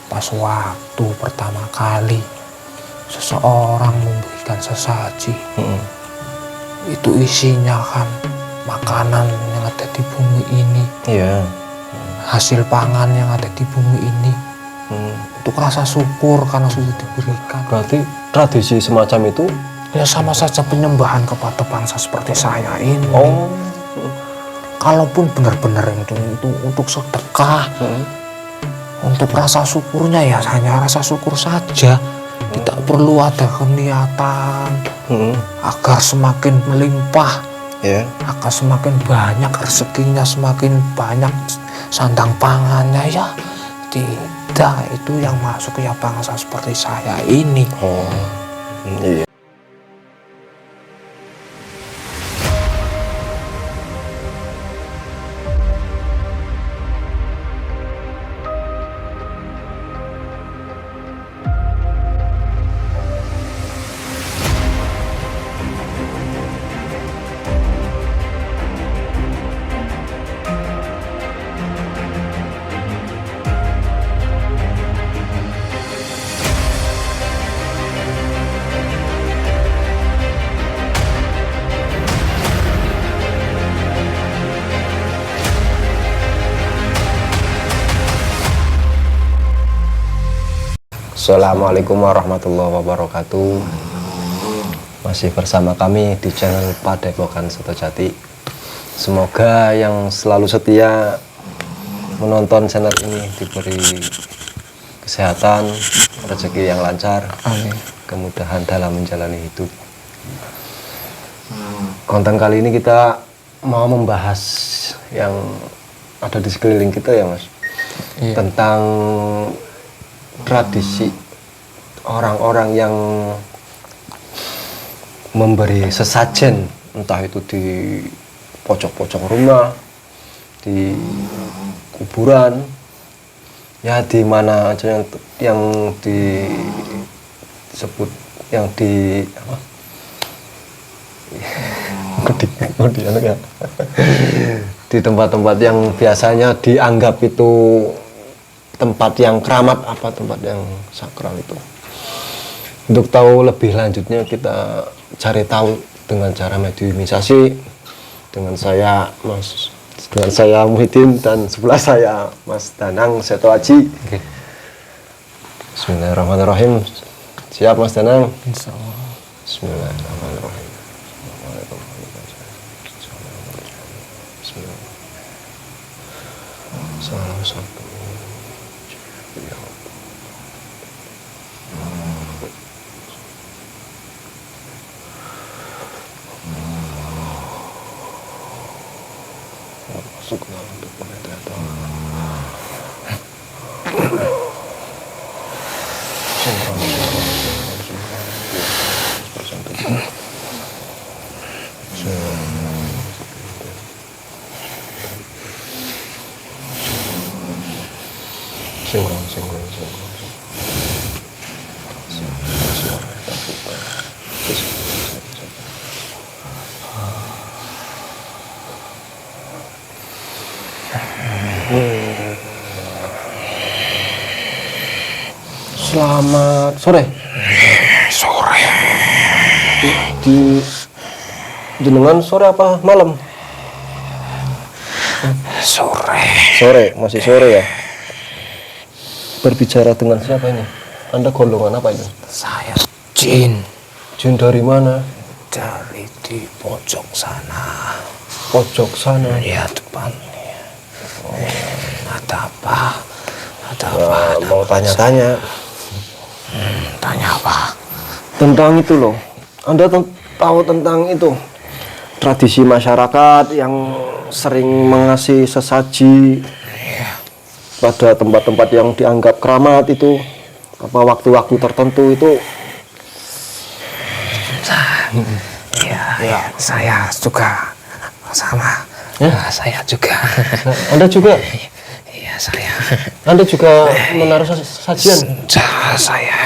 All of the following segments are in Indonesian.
Pas waktu pertama kali seseorang memberikan sesaji, itu isinya kan makanan yang ada di bumi ini, hasil pangan yang ada di bumi ini. Untuk rasa syukur karena sudah diberikan. Berarti tradisi semacam itu ya sama saja penyembahan kepada bangsa seperti saya ini. Kalaupun benar-benar itu untuk sedekah, untuk rasa syukurnya ya hanya rasa syukur saja. Tidak perlu ada niatan agar semakin melimpah, agar semakin banyak rezekinya, semakin banyak sandang pangannya. Ya tidak, itu yang masuk ya bangsa seperti saya ini. Iya. Assalamualaikum warahmatullahi wabarakatuh. Masih bersama kami di channel Padepokan Setojati. Semoga yang selalu setia menonton channel ini diberi kesehatan, rezeki yang lancar, kemudahan dalam menjalani hidup. Konten kali ini kita mau membahas yang ada di sekeliling kita ya Mas, tentang tradisi orang-orang yang memberi sesajen, entah itu di pojok-pojok rumah, di kuburan, ya di mana aja yang disebut yang di apa? Di tempat-tempat yang biasanya dianggap itu tempat yang keramat, apa tempat yang sakral itu. Untuk tahu lebih lanjutnya kita cari tahu dengan cara mediumisasi dengan saya Muhyiddin dan sebelah saya Mas Danang Seto Aji. Bismillahirrahmanirrahim. Siap Mas Danang? Insyaallah. Bismillahirrahmanirrahim. Bismillahirrahmanirrahim. Masuk ke dalam tubuh meditator. Selamat sore. Sore. Di jenengan sore apa malam? Sore. Sore, masih sore ya. Berbicara dengan siapa ini? Anda golongan apa ini? Saya jin. Jin dari mana? Dari di pojok sana. Pojok sana. Ya depan. Ada apa? Ada apa? Mau tanya-tanya. Tanya apa? Tentang itu loh. Anda tahu tentang itu tradisi masyarakat yang sering mengasih sesaji pada tempat-tempat yang dianggap keramat itu, apa waktu-waktu tertentu itu? Ya, saya juga sama. Saya juga. Anda juga? Iya, saya. Anda juga menaruh sajian? Saya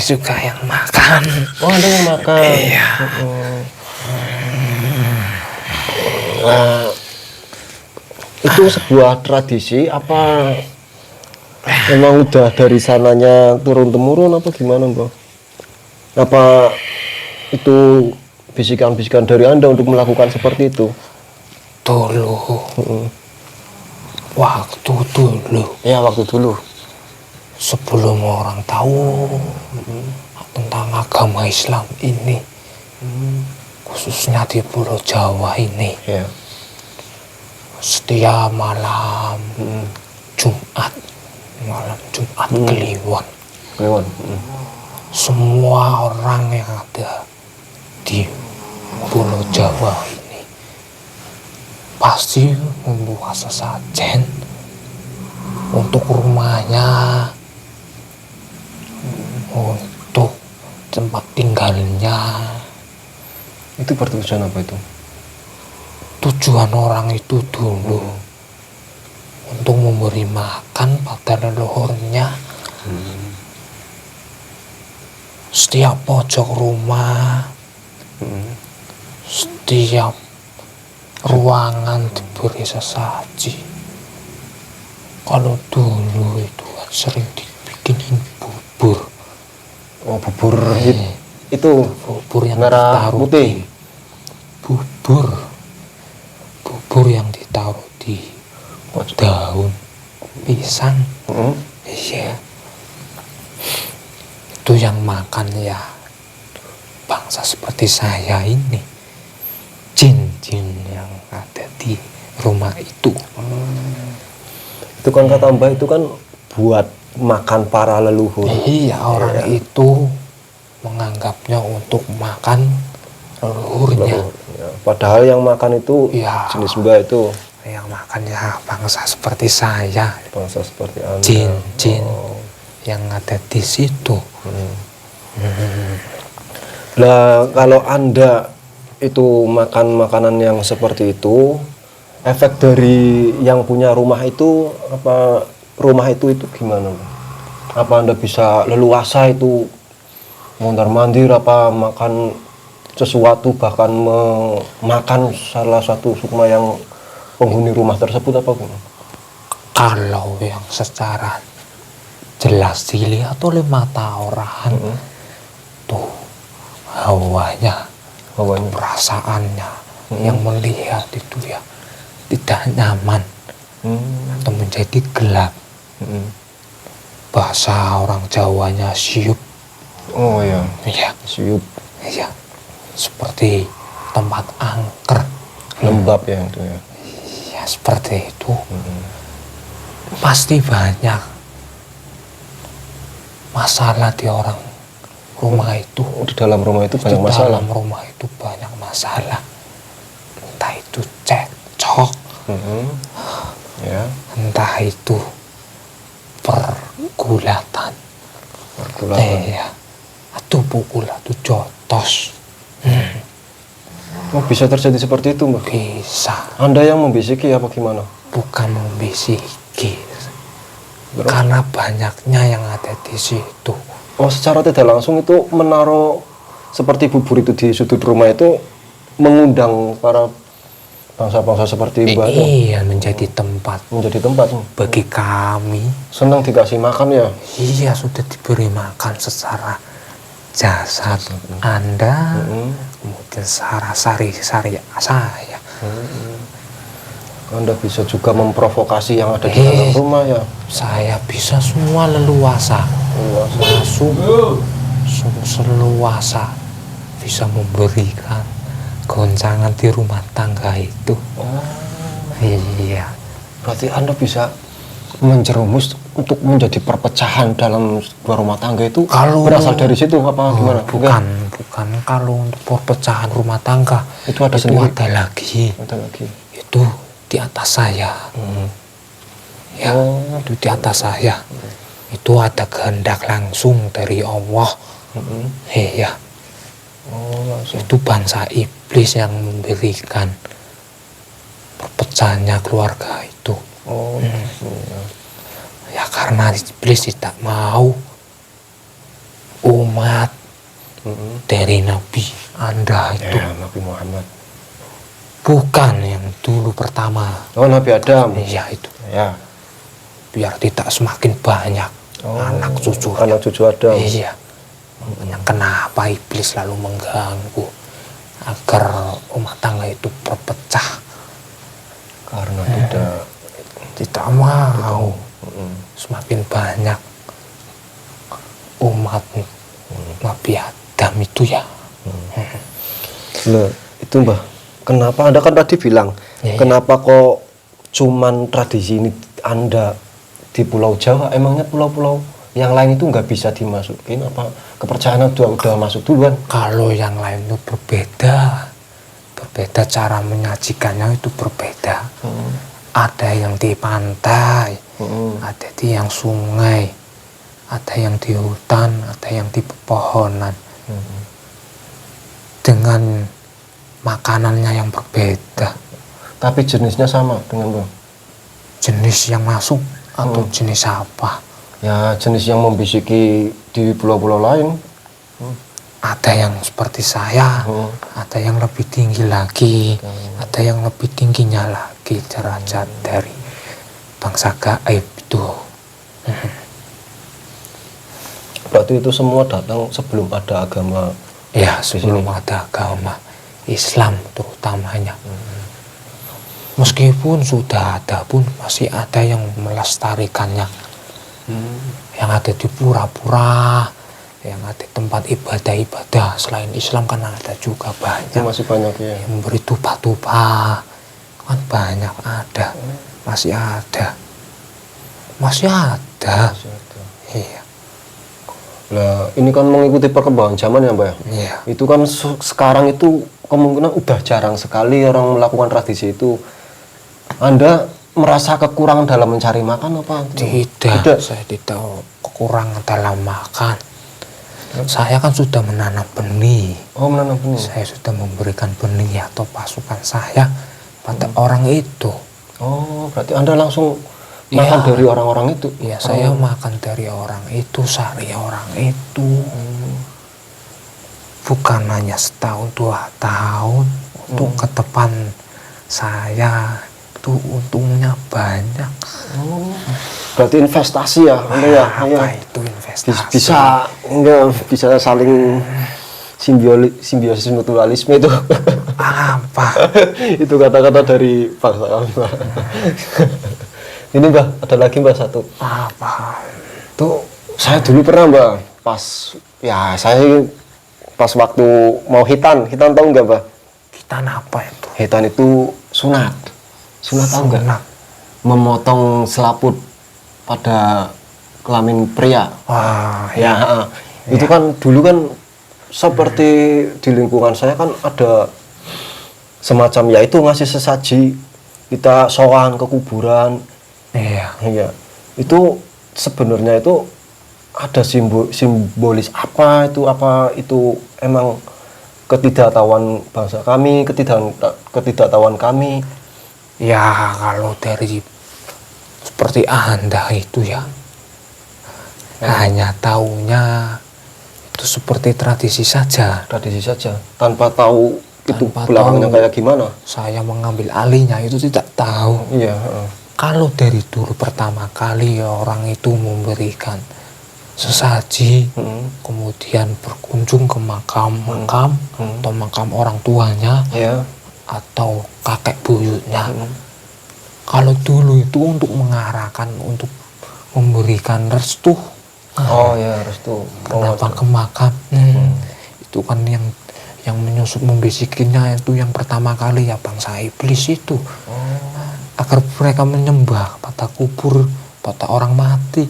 juga yang makan. Oh, Anda yang makan. Iya. Itu sebuah tradisi apa Memang udah dari sananya turun temurun apa gimana, Mbak? Apa itu bisikan-bisikan dari Anda untuk melakukan seperti itu? Dulu, waktu dulu, Ya, waktu dulu. sebelum orang tahu tentang agama Islam ini, khususnya di Pulau Jawa ini, Ya. setiap malam Jumat Kliwon, Lewat. semua orang yang ada di Pulau Jawa ini pasti membawa sesajen untuk rumahnya, untuk tempat tinggalnya. Itu bertujuan apa itu? Tujuan orang itu dulu untuk memberi makan pada leluhurnya. Setiap pojok rumah, setiap ruangan diberi sesaji. Kalau dulu itu kan sering dibikinin bubur. Oh, bubur itu Bubur yang merah ditaruh putih. di bubur yang ditaruh di daun pisang. Iya, itu yang makan ya bangsa seperti saya ini, jin-jin yang ada di rumah itu. Itu kan kata Mbak itu kan buat makan para leluhur. Iya, orang itu menganggapnya untuk makan leluhurnya. Ya, padahal yang makan itu Iya. jenis Mbak itu Yang makan ya bangsa seperti saya, bangsa seperti Anda. jin-jin yang ada di situ. Nah, kalau Anda itu makan makanan yang seperti itu, efek dari yang punya rumah itu apa? Rumah itu gimana, Pak? Apa Anda bisa leluasa itu mondar-mandir apa makan sesuatu, bahkan memakan salah satu sukma yang penghuni rumah tersebut apa gimana? Kalau yang secara jelas dilihat oleh mata orang, tuh hawanya, perasaannya yang melihat itu ya tidak nyaman atau menjadi gelap. Bahasa orang Jawanya siup. Oh ya, Iya, siup, iya, seperti tempat angker. lembab ya itu ya. Ya seperti itu. Pasti banyak masalah di orang rumah itu. Oh, di dalam rumah itu banyak Di masalah. dalam rumah itu banyak masalah. Entah itu cekcok, Ya, entah itu pergulatan, ya, atau pukul atau jotos. Oh, bisa terjadi seperti itu, Mbak? Bisa, Anda yang membisiki apa gimana? bukan membisiki, karena banyaknya yang ada di situ. Oh, secara tidak langsung itu menaruh seperti bubur itu di sudut rumah itu mengundang para bangsa-bangsa seperti Mbak itu Iya, menjadi tempat menjadi tempat. bagi kami. Senang dikasih makan ya. Iya, sudah diberi makan secara jasad Anda, kemudian secara sari-sari saya. Anda bisa juga memprovokasi yang ada di dalam rumah ya. Saya bisa semua leluasa masuk, seluasa bisa memberikan goncangan di rumah tangga itu. Iya, Berarti Anda bisa menjerumus untuk menjadi perpecahan dalam sebuah rumah tangga itu Kalau- berasal dari situ apa gimana? bukan kalau untuk perpecahan rumah tangga Itu ada sendiri. ada lagi, Ada lagi. itu di atas saya. Ya, itu di atas saya. Itu ada kehendak langsung dari Allah. Iya. Oh, langsung. Itu bangsa iblis yang memberikan perpecahannya keluarga itu. Oh, Ya karena iblis tidak mau umat dari Nabi Anda itu ya, Nabi Muhammad. bukan yang dulu pertama. Oh, Nabi Adam. Iya itu. Ya. biar tidak semakin banyak anak cucu. Anak cucu Adam. Iya. Makanya kenapa iblis lalu mengganggu agar rumah tangga itu berpecah, Karena tidak mau semakin banyak umat Nabi Adam itu ya. Nah, itu Mbah, kenapa Anda kan tadi bilang, kenapa kok cuman tradisi ini Anda di Pulau Jawa, emangnya pulau-pulau yang lain itu nggak bisa dimasukin, apa kepercayaan udah masuk duluan? Kalau yang lain itu berbeda cara menyajikannya itu berbeda. Ada yang di pantai, ada di yang sungai, ada yang di hutan, ada yang di pepohonan, dengan makanannya yang berbeda. Tapi jenisnya sama dengan Bang? Jenis yang masuk atau jenis apa? Ya jenis yang membisiki di pulau-pulau lain. Ada yang seperti saya, ada yang lebih tinggi lagi, ada yang lebih tingginya lagi derajat dari bangsa gaib itu. Berarti itu semua datang sebelum ada agama. Ya, sebelum ada agama Islam terutamanya. Meskipun sudah ada pun masih ada yang melestarikannya. Yang ada di pura-pura, yang ada tempat ibadah-ibadah selain Islam kan ada juga banyak. Itu masih banyak ya. Yang memberi tupa-tupa kan banyak ada, masih ada. Iya. Nah, ini kan mengikuti perkembangan zaman ya, Mbak ya. Iya. Itu kan sekarang itu kemungkinan udah jarang sekali orang melakukan tradisi itu. Anda merasa kekurangan dalam mencari makan apa? Tidak. Saya tidak kekurangan dalam makan. Saya kan sudah menanam benih. Oh, menanam benih. Saya sudah memberikan benih atau pasukan saya pada orang itu. Oh, berarti Anda langsung makan dari orang-orang itu? Ya, saya makan dari orang itu, sari orang itu. Bukan hanya setahun 2 tahun. Untuk ke depan saya itu untungnya banyak. Berarti investasi ya, ya. Apa itu investasi? Bisa saling simbiosis mutualisme itu. Apa? Itu kata-kata dari bangsa kami, Mbak. Ini Mbak, ada lagi Mbak satu. Apa? Tuh, saya dulu pernah Mbak, saya pas waktu mau hitan tahu nggak Mbak? Hitan apa itu? Hitan itu sunat tahu nggak? Memotong selaput pada kelamin pria. Wah, Ya. Itu kan dulu kan seperti di lingkungan saya kan ada semacam ya itu ngasih sesaji, kita sowan ke kuburan. Iya. Itu sebenarnya itu ada simbolis apa itu emang ketidaktahuan bangsa kami, ketidaktahuan kami. Ya, kalau dari seperti Anda itu ya, hanya taunya itu seperti tradisi saja. Tradisi saja, tanpa tahu itu Tanpa belakangnya tahu. kayak gimana. Saya mengambil alihnya itu tidak tahu. Iya. Kalau dari dulu pertama kali orang itu memberikan sesaji, kemudian berkunjung ke makam atau makam orang tuanya, Iya. atau kakek buyutnya. Kalau dulu itu untuk mengarahkan, untuk memberikan restu. Oh ya, restu. Kenapa ke makam? Itu kan yang menyusup membisikinya itu yang pertama kali ya bangsa iblis itu. Agar mereka menyembah pada kubur, pada orang mati.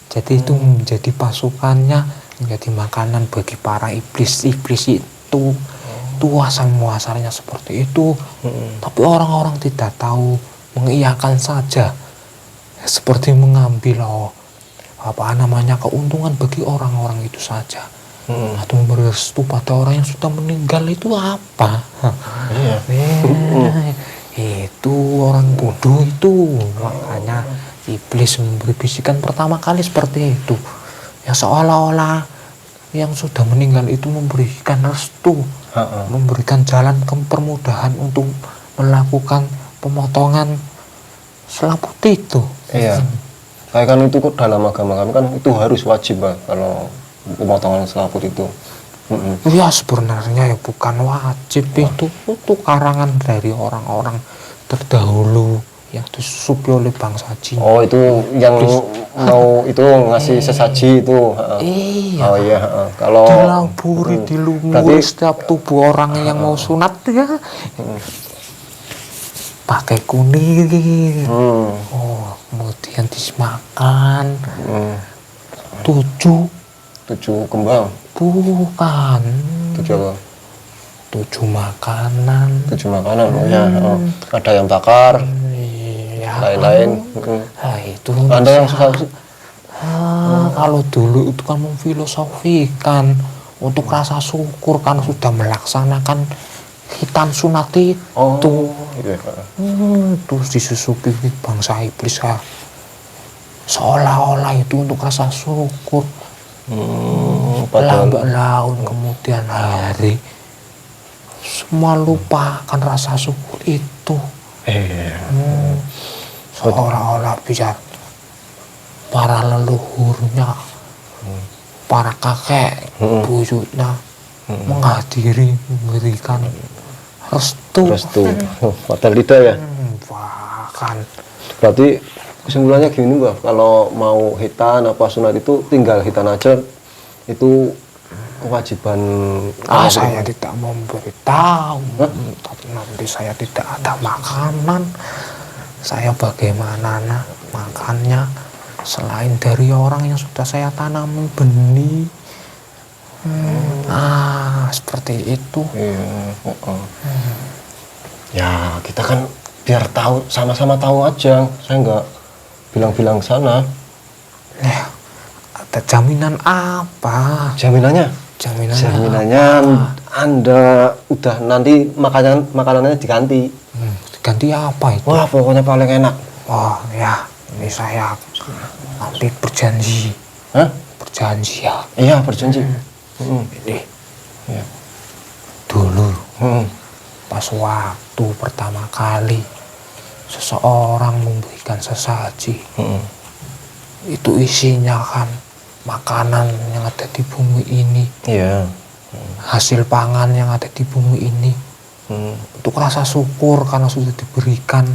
Jadi itu menjadi pasukannya, menjadi makanan bagi para iblis-iblis itu. Itu asal muasalnya seperti itu. Tapi orang-orang tidak tahu, mengiyakan saja. Seperti mengambil keuntungan bagi orang-orang itu saja. Atau memberi restu pada orang yang sudah meninggal itu apa? Itu orang bodoh itu. Makanya iblis memberi bisikan pertama kali seperti itu. Ya seolah-olah yang sudah meninggal itu memberikan restu, memberikan jalan kepermudahan untuk melakukan pemotongan selaput itu. Iya. Kayak kan itu kok dalam agama kami kan itu harus wajib Pak, kalau pemotongan selaput itu. Ya sebenarnya ya bukan wajib, itu karangan dari orang-orang terdahulu yang disusupi oleh bangsa Cina. Oh itu yang mau itu ngasih sesaji itu. Iya. Oh iya. Kalau dilaburi, dilumuri setiap tubuh orang yang mau sunat ya. Pakai kunir. Oh, kemudian dimakan. 7 kembang. Bukan. 7 apa? 7 makanan. 7 makanan. Oh ya. Ada yang bakar. Iya. Lain-lain. Nah, itu. Ada yang susah. Kalau dulu itu kan memfilosofikan untuk rasa syukur kan sudah melaksanakan hitam sunat itu. Iya. Terus disusupi bangsa iblis ya. Seolah-olah itu untuk rasa syukur. Lambat laun kemudian hari semua lupakan rasa syukur itu. Seolah-olah biar para leluhurnya, para kakek buyutnya menghadiri, memberikan restu. Padahal tidak ya. Bahkan Berarti kesimpulannya gini Mbak, kalau mau hitan apa sunat itu tinggal hitan aja, itu kewajiban. saya tidak memberitahu, tapi nanti saya tidak ada makanan. Saya bagaimana makannya selain dari orang yang sudah saya tanami benih. Seperti itu. Ya kita kan biar tahu, sama-sama tahu aja. Saya nggak bilang-bilang sana. Ya, ada jaminan apa? Jaminannya Anda udah nanti makanannya diganti. Diganti apa itu? Wah pokoknya paling enak. Oh ya, ini saya nanti berjanji. Berjanji ya. Iya berjanji. Ini Ya. dulu pas waktu pertama kali seseorang memberikan sesaji, itu isinya kan makanan yang ada di bumi ini. Iya. Hasil pangan yang ada di bumi ini. Untuk rasa syukur karena sudah diberikan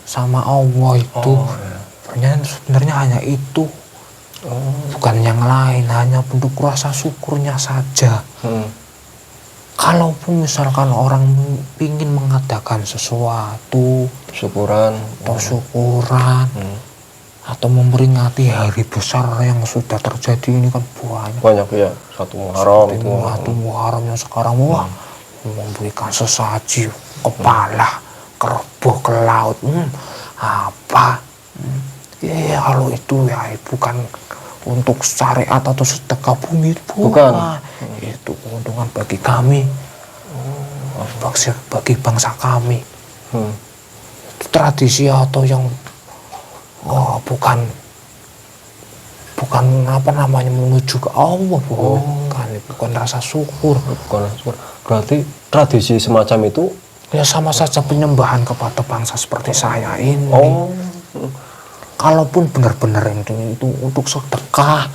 sama Allah itu. Sebenarnya hanya itu. Bukan yang lain, hanya bentuk rasa syukurnya saja. Kalaupun misalkan orang ingin mengadakan sesuatu, Syukuran atau memperingati hari besar yang sudah terjadi ini kan banyak ya, 1 Muharram itu. 1 Muharram yang sekarang memberikan sesaji, kepala kerbau ke laut, ya kalau itu ya bukan untuk syariat atau sedekah bumi, bukan. Itu keuntungan bagi kami, bagi bangsa kami. Itu tradisi atau yang bukan apa namanya menuju ke Allah, bukan rasa syukur. Berarti tradisi semacam itu ya sama saja penyembahan kepada bangsa seperti saya ini. Kalaupun benar-benar itu untuk sedekah,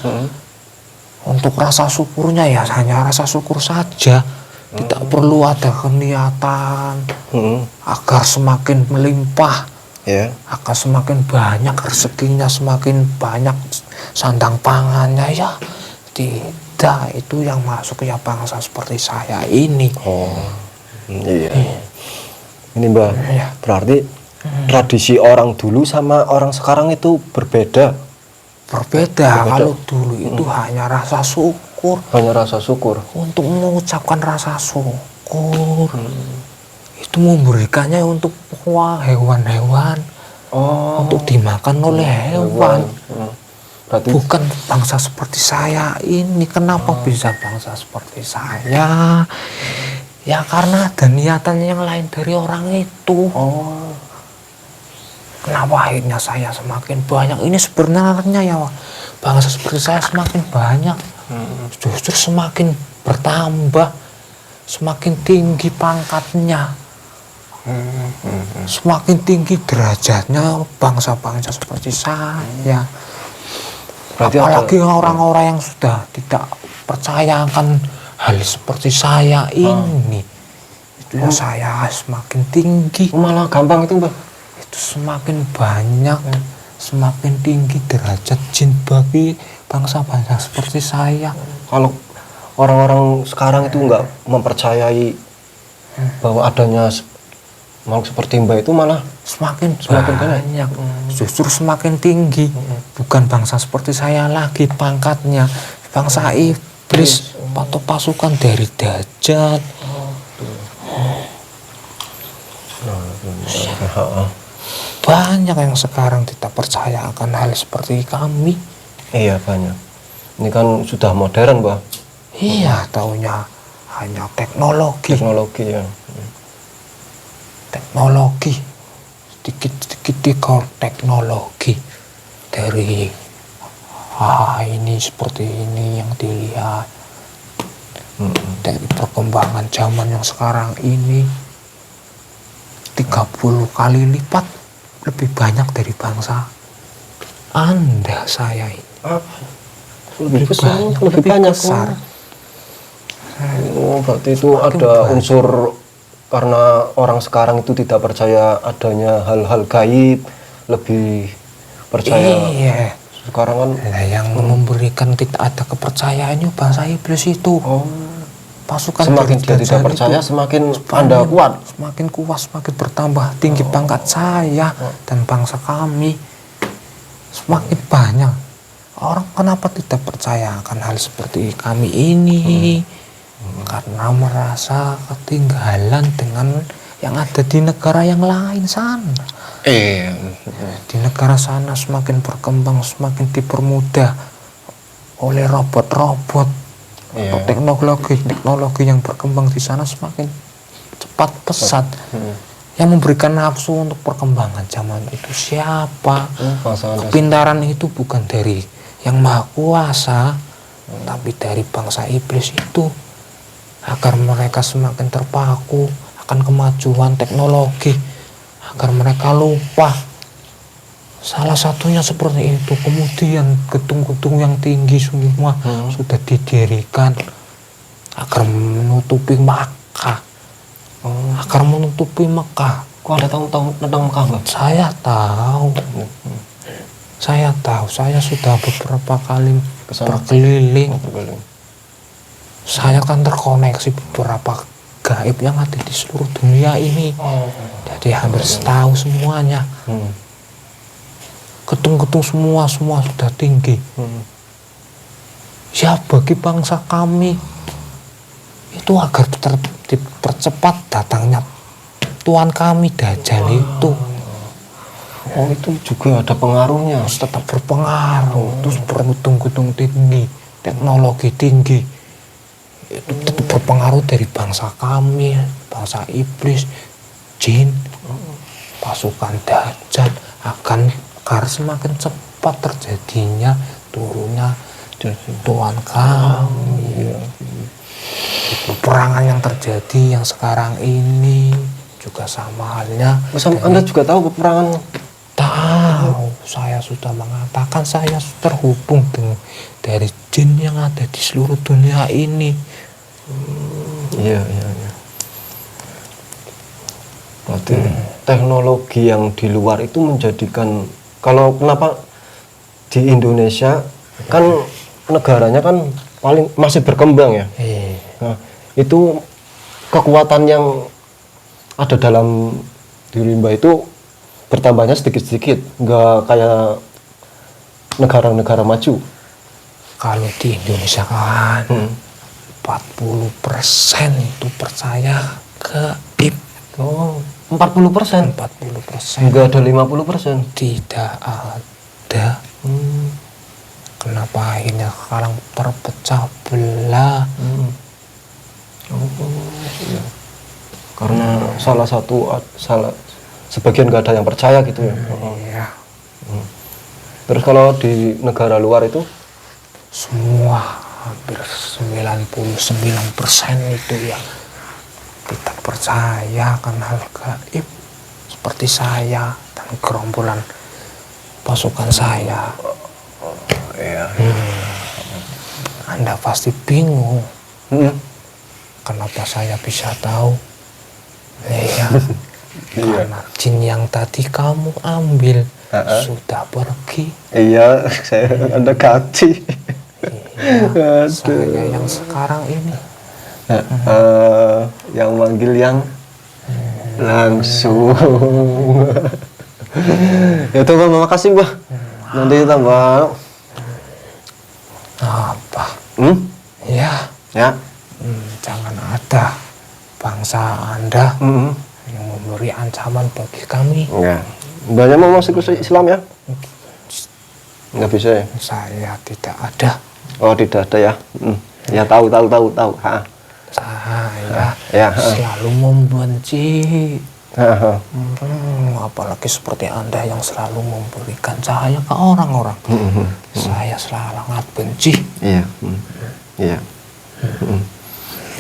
untuk rasa syukurnya ya hanya rasa syukur saja, tidak perlu ada keniatan agar semakin melimpah, agar semakin banyak rezekinya, semakin banyak sandang pangannya, ya tidak. Itu yang masuk ya bangsa seperti saya ini. Ini Mbak, berarti tradisi orang dulu sama orang sekarang itu berbeda. Kalau dulu itu hanya rasa syukur. Untuk mengucapkan rasa syukur. Itu memberikannya untuk hewan-hewan. Untuk dimakan oleh hewan. Berarti bukan bangsa seperti saya ini. Kenapa bisa bangsa seperti saya? Ya karena ada niatan yang lain dari orang itu. Kenapa akhirnya saya semakin banyak? Ini sebenarnya ya bangsa seperti saya semakin banyak, justru semakin bertambah, semakin tinggi pangkatnya, semakin tinggi derajatnya bangsa-bangsa seperti saya. Berarti apalagi orang-orang yang sudah tidak percaya akan hal seperti saya ini, itu ya saya semakin tinggi. Malah gampang itu, Mbah. Itu semakin banyak, semakin tinggi derajat jin bagi bangsa-bangsa seperti saya. Kalau orang-orang sekarang itu nggak mempercayai bahwa adanya makhluk seperti Mbah itu, malah semakin banyak. banyak, justru semakin tinggi. Bukan bangsa seperti saya lagi pangkatnya, bangsa iblis atau pasukan dari Dajjal. Banyak yang sekarang tidak percaya akan hal seperti kami. Iya, banyak. Ini kan sudah modern, Mbah. Iya, taunya hanya teknologi. Teknologi ya. Teknologi, sedikit-sedikit dikau teknologi dari ini seperti ini yang dilihat. Dari perkembangan zaman yang sekarang ini 30 kali lipat lebih banyak dari bangsa Anda, saya ini. Lebih besar, lebih banyak. besar. Oh, berarti itu ada unsur karena orang sekarang itu tidak percaya adanya hal-hal gaib, lebih percaya. Iya. Sekarang kan yang memberikan tidak ada kepercayaannya bangsa iblis itu. Pasukan semakin dia dari tidak percaya, semakin Anda kuat. Semakin kuat, semakin bertambah tinggi pangkat saya dan bangsa kami. Semakin banyak. Orang kenapa tidak percaya akan hal seperti kami ini? Karena merasa ketinggalan dengan yang ada di negara yang lain sana. Di negara sana semakin berkembang, semakin dipermudah oleh robot-robot. Teknologi yang berkembang di sana semakin cepat pesat. Yang memberikan nafsu untuk perkembangan zaman itu siapa? Kepintaran itu bukan dari yang maha kuasa, tapi dari bangsa iblis itu, agar mereka semakin terpaku akan kemajuan teknologi, agar mereka lupa. Salah satunya seperti itu. Kemudian gedung-gedung yang tinggi semua sudah didirikan agar menutupi Makkah. Agar menutupi Makkah. Kok Anda tahu tentang Makkah, Mbak? Saya tahu. Saya tahu. Saya sudah beberapa kali berkeliling. Saya kan terkoneksi beberapa gaib yang ada di seluruh dunia ini. Jadi hampir tahu semuanya. Gedung-gedung semua sudah tinggi. Ya bagi bangsa kami itu agar dipercepat datangnya Tuhan kami Dajjal itu. Oh, itu juga ada pengaruhnya. Terus tetap berpengaruh. Terus bergedung-gedung tinggi, teknologi tinggi, itu tetap berpengaruh dari bangsa kami, bangsa iblis, jin, pasukan Dajjal, agar semakin cepat terjadinya turunnya Tuhan kami. Peperangan yang terjadi yang sekarang ini juga sama halnya. Anda juga tahu peperangan? Tahu, saya sudah mengatakan saya terhubung dari jin yang ada di seluruh dunia ini. Iya. Berarti teknologi yang di luar itu menjadikan, kalau kenapa di Indonesia kan negaranya kan paling masih berkembang ya. Nah, itu kekuatan yang ada dalam diri Mbak itu bertambahnya sedikit-sedikit, nggak kayak negara-negara maju. Kalau di Indonesia kan 40% itu percaya gaib. 40%? 40%. Nggak ada 50%? Tidak ada. Kenapa akhirnya sekarang terpecah belah? Karena sebagian nggak ada yang percaya gitu ya. Iya. Terus kalau di negara luar itu Semua hampir 99% itu yang tidak percaya akan hal gaib, seperti saya dan gerombolan pasukan saya. Iya. Anda pasti bingung Hmm. kenapa saya bisa tahu. Iya. Iya. Karena jin yang tadi kamu ambil sudah pergi. Iya, Anda ganti. Iya, Aduh. saya yang sekarang ini. Yang manggil yang langsung. Ya tuh Mbak, makasih Mbak. Nanti kita Mbak. Apa? Ya, Ya. jangan ada bangsa Anda Hmm. yang memberi ancaman bagi kami. Ya. Mbaknya mau masuk ke Islam ya? Nggak bisa ya? Saya tidak ada. Oh tidak ada ya? Ya tahu. Ha. Saya Ya. selalu membenci. Ha. Apalagi seperti Anda yang selalu memberikan cahaya ke orang-orang. Saya sangat benci. Iya. Iya.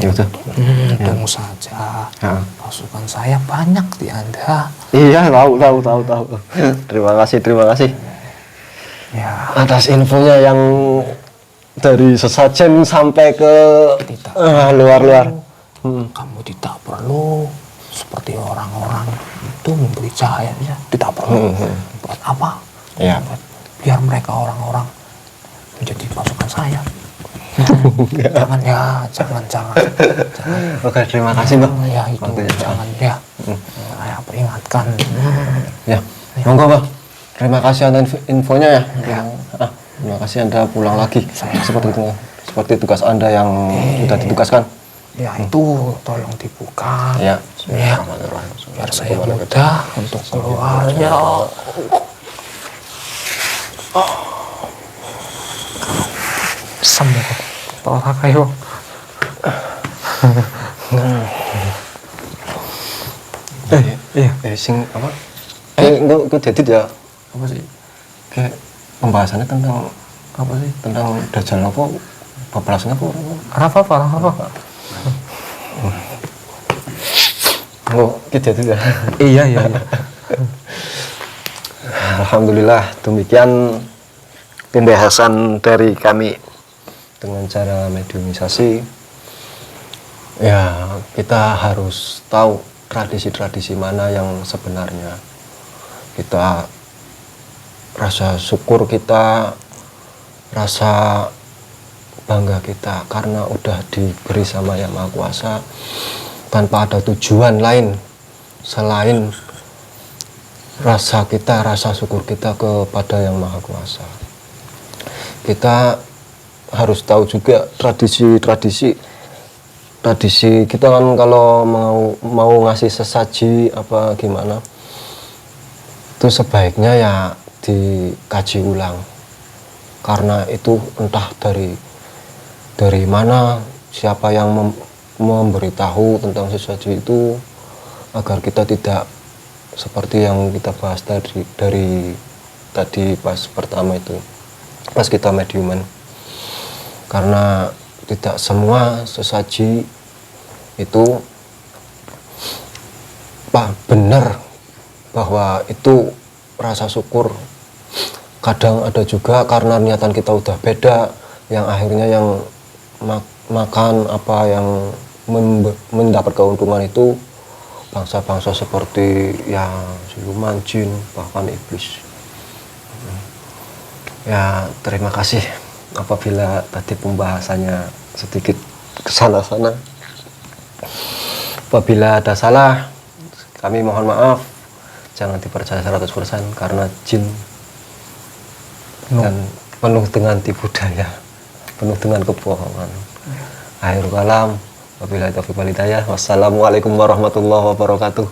Ya betul. Tunggu saja. Ha. Pasukan saya banyak di Anda. Iya tahu. Terima kasih. Ya, Atas infonya yang dari sesajen sampai ke Tidak. luar. kamu tidak perlu seperti orang-orang itu memberi cahaya ya. Tidak perlu. Buat apa? Ya. Biar mereka orang-orang menjadi pasukan saya. Jangan. Oke, terima kasih Mbak. Ya itu Waktunya. jangan ya. Saya peringatkan. Ya, monggo Mbak. Terima kasih atas infonya ya. Terima kasih Anda pulang lagi. Seperti tugas Anda yang sudah ditugaskan. Ya itu tolong dibuka. Ya. Ya. Biar saya mudah untuk keluarnya. Semua tolak ayo. Iya. Sing apa? Enggak jadi ya. Apa sih? Kayak pembahasannya tentang Apa sih? tentang Dajjal apa? Bablasnya apa? Rafa. Enggak jadi ya. Iya. Alhamdulillah, demikian pembahasan dari kami dengan cara mediumisasi. Ya, kita harus tahu tradisi-tradisi mana yang sebenarnya. Kita rasa syukur kita, rasa bangga kita karena udah diberi sama Yang Maha Kuasa tanpa ada tujuan lain selain rasa syukur kita kepada Yang Maha Kuasa. Kita harus tahu juga tradisi kita kan kalau mau ngasih sesaji apa gimana itu sebaiknya ya dikaji ulang, karena itu entah dari mana, siapa yang memberitahu tentang sesaji itu, agar kita tidak seperti yang kita bahas dari tadi pas pertama itu, pas kita mediuman. Karena tidak semua sesaji itu benar bahwa itu rasa syukur. Kadang ada juga karena niatan kita udah beda, yang akhirnya yang makan apa yang mendapat keuntungan itu bangsa-bangsa seperti ya siluman, jin, bahkan iblis. Ya terima kasih apabila tadi pembahasannya sedikit kesana-sana. Apabila ada salah, kami mohon maaf. Jangan dipercaya 100% karena jin dan penuh dengan tipu daya, penuh dengan kebohongan. Akhirul kalam, wabillahi taufiq wal hidayah. Wassalamualaikum warahmatullahi wabarakatuh.